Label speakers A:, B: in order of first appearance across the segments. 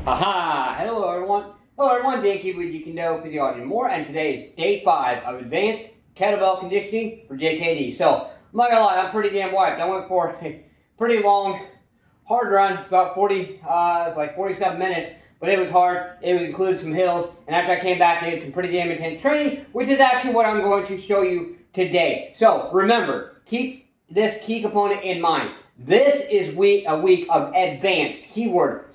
A: Haha! Hello everyone. Hello everyone, Dinky with You Can Know for the audience more, and today is day 5 of advanced kettlebell conditioning for JKD. So, I'm not gonna lie, I'm pretty damn wiped. I went for a pretty long, hard run, about 47 minutes, but it was hard. It included some hills, and after I came back, I did some pretty damn intense training, which is actually what I'm going to show you today. So, remember, keep this key component in mind. This is a week of advanced, keyword,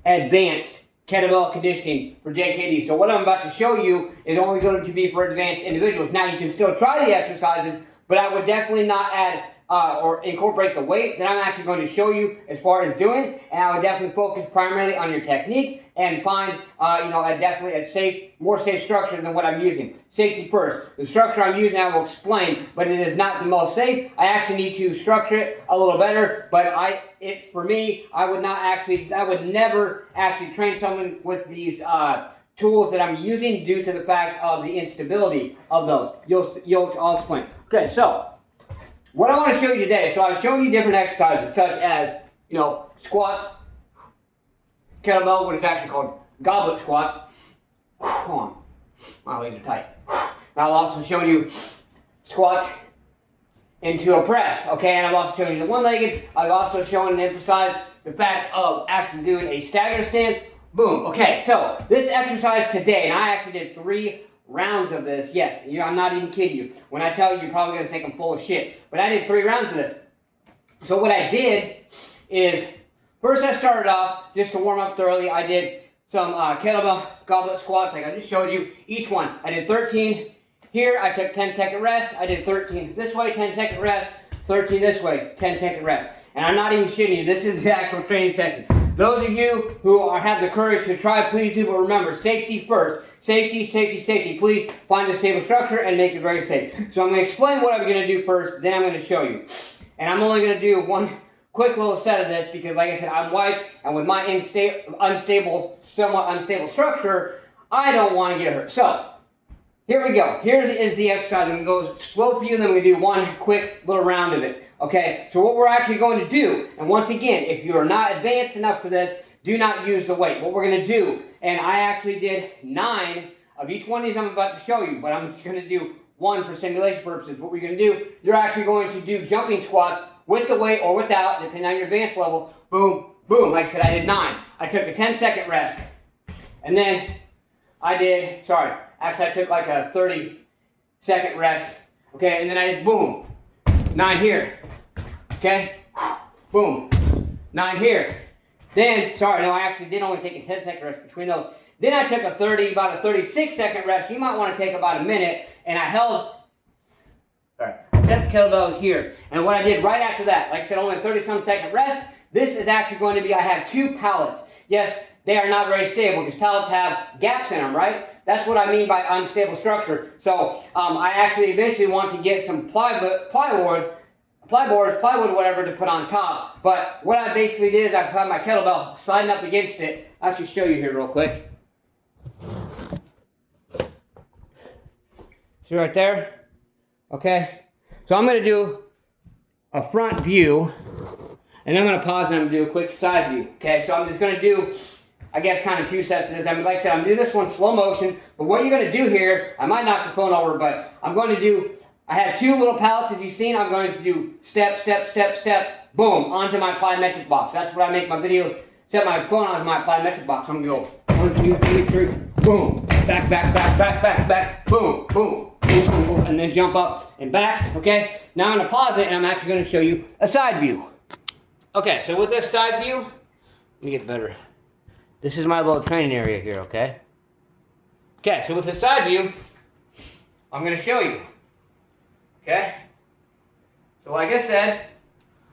A: advanced kettlebell conditioning for JKD. So what I'm about to show you is only going to be for advanced individuals. Now you can still try the exercises, but I would definitely not add or incorporate the weight that I'm actually going to show you as far as doing, and I would definitely focus primarily on your technique and find, definitely a more safe structure than what I'm using. Safety first. The structure I'm using I will explain, but it is not the most safe. I actually need to structure it a little better, but for me, I would never actually train someone with these tools that I'm using due to the fact of the instability of those. I'll explain. Okay, so what I want to show you today, so I'm showing you different exercises such as, squats, kettlebell, what is actually called goblet squats. Come on, my legs are tight. Now I'm also showing you squats into a press, okay, and I'm also showing you the one-legged. I've also shown and emphasized the fact of actually doing a stagger stance. Boom, okay, so this exercise today, and I actually did 3 rounds of this. Yes, I'm not even kidding you. When I tell you, you're probably going to think I'm full of shit. But I did 3 rounds of this. So what I did is, first I started off, just to warm up thoroughly, I did some kettlebell goblet squats like I just showed you. Each one, I did 13 here, I took 10-second rest. I did 13 this way, 10-second rest, 13 this way, 10-second rest. And I'm not even shitting you, this is the actual training session. Those of you who have the courage to try, please do, but remember, safety first. Safety, safety, safety. Please find a stable structure and make it very safe. So I'm going to explain what I'm going to do first, then I'm going to show you. And I'm only going to do one quick little set of this because, like I said, I'm wiped, and with my somewhat unstable structure, I don't want to get hurt. So, here we go. Here is the exercise. I'm going to go slow for you, and then we're going to do one quick little round of it. Okay, so what we're actually going to do, and once again, if you are not advanced enough for this, do not use the weight. What we're going to do, and I actually did 9 of each one of these I'm about to show you, but I'm just going to do 1 for simulation purposes. What we're going to do, you're actually going to do jumping squats with the weight or without, depending on your advanced level. Boom, boom. Like I said, I did 9. I took a 10-second rest, and then I took like a 30-second rest, okay, and then I did boom, 9 here, okay, boom, 9 here. Then, I actually did only take a 10-second rest between those. Then I took about a 36-second rest. You might want to take about a minute, and I set the kettlebell here. And what I did right after that, like I said, only a 30-some-second rest. This is actually going to be, I have 2 pallets. Yes, they are not very stable because pallets have gaps in them, right? That's what I mean by unstable structure. So I actually eventually want to get some plywood, whatever, to put on top. But what I basically did is I put my kettlebell sliding up against it. I'll actually show you here real quick. See right there? Okay. So I'm going to do a front view, and I'm going to pause and I'm going to do a quick side view. Okay, so I'm just going to do, I guess, kind of 2 sets of this. Like I said, I'm going to do this one slow motion, but what you're going to do here, I might knock the phone over, but I'm going to do, I have 2 little pallets, as you've seen. I'm going to do step, step, step, step, boom, onto my plyometric box. That's what I make my videos, set my phone onto my plyometric box. I'm going to go 1, 2, 3, 3, boom, back, back, back, back, back, back, boom, boom, boom, boom, boom, and then jump up and back, okay? Now I'm going to pause it, and I'm actually going to show you a side view. Okay, so with this side view, let me get better. This is my little training area here, okay? Okay, so with the side view, I'm going to show you. Okay? So like I said,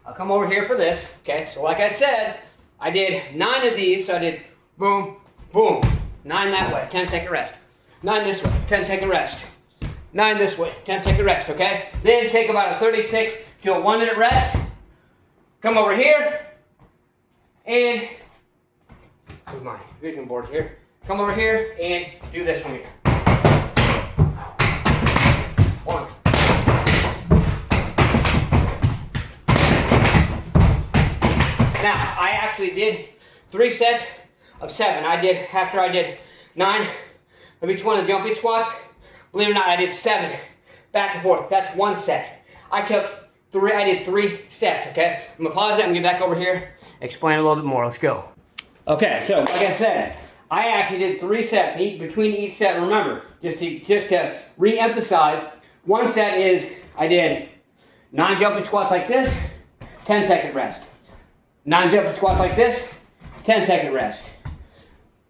A: I'll come over here for this. Okay, so like I said, I did 9 of these. So I did boom, boom, 9 that way, 10-second rest. 9 this way, 10-second rest. 9 this way, 10-second rest, okay? Then take about a 36 to a 1-minute rest. Come over here, and with my vision board here, come over here and do this one here. 1. Now, I actually did 3 sets of 7. After I did 9 of each one of the jumping squats, believe it or not, I did 7 back and forth. That's 1 set. I did 3 sets, okay? I'm gonna pause it, I'm gonna get back over here, explain a little bit more. Let's go. Okay, so like I said, I actually did 3 sets between each set. Remember, just to re-emphasize, 1 set is I did 9 jumping squats like this, 10-second rest. 9 jumping squats like this, 10-second rest.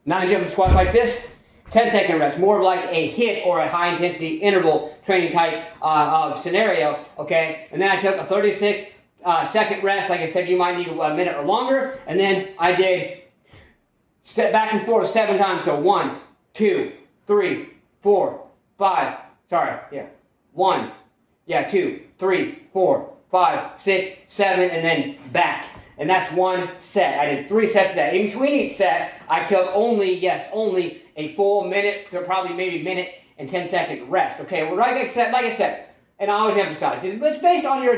A: 9 jumping squats like this, 10-second rest. More of like a HIIT or a high-intensity interval training type of scenario, okay? And then I took a 36-second rest. Like I said, you might need a minute or longer. And then I did back and forth 7 times. So 1, 2, 3, 4, 5. Sorry, yeah. 1, yeah, 2, 3, 4, 5, 6, 7, and then back. And that's 1 set. I did 3 sets of that. In between each set, I took only a full minute to probably maybe minute and 10-second rest. Okay, well, like I said, and I always emphasize, it's based on your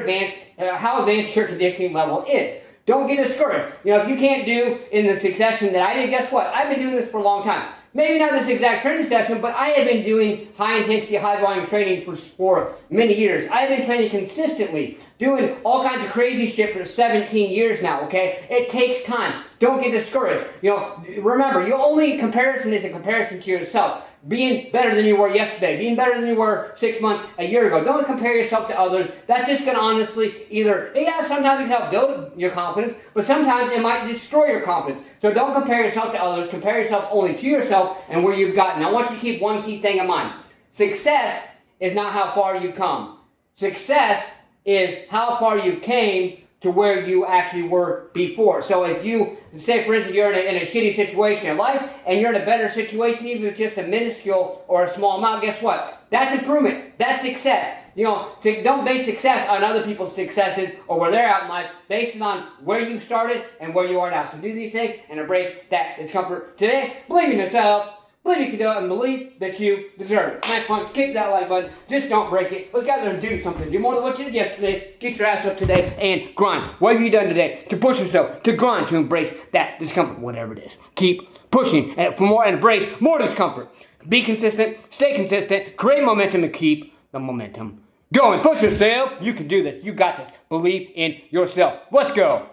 A: how advanced your conditioning level is. Don't get discouraged. You know, if you can't do in the succession that I did, guess what? I've been doing this for a long time. Maybe not this exact training session, but I have been doing high-intensity, high-volume training for many years. I've been training consistently, doing all kinds of crazy shit for 17 years now, okay? It takes time. Don't get discouraged. You know, remember, your only comparison is a comparison to yourself. Being better than you were yesterday, being better than you were 6 months, a year ago. Don't compare yourself to others. That's just going to honestly sometimes it can help build your confidence, but sometimes it might destroy your confidence. So don't compare yourself to others. Compare yourself only to yourself and where you've gotten. I want you to keep one key thing in mind. Success is not how far you come. Success is how far you came to where you actually were before. So if you, say for instance, you're in a shitty situation in life, and you're in a better situation, even with just a minuscule or a small amount, guess what? That's improvement. That's success. You know, so don't base success on other people's successes or where they're at in life. Base it on where you started and where you are now. So do these things and embrace that discomfort today. Believe in yourself. Believe you can do it and believe that you deserve it. Smash punch, kick that like button, just don't break it. Let's get out there and do something. Do more than what you did yesterday. Get your ass up today and grind. What have you done today to push yourself, to grind, to embrace that discomfort, whatever it is. Keep pushing and for more and embrace more discomfort. Be consistent, stay consistent, create momentum, and keep the momentum going. Push yourself. You can do this. You got this. Believe in yourself. Let's go.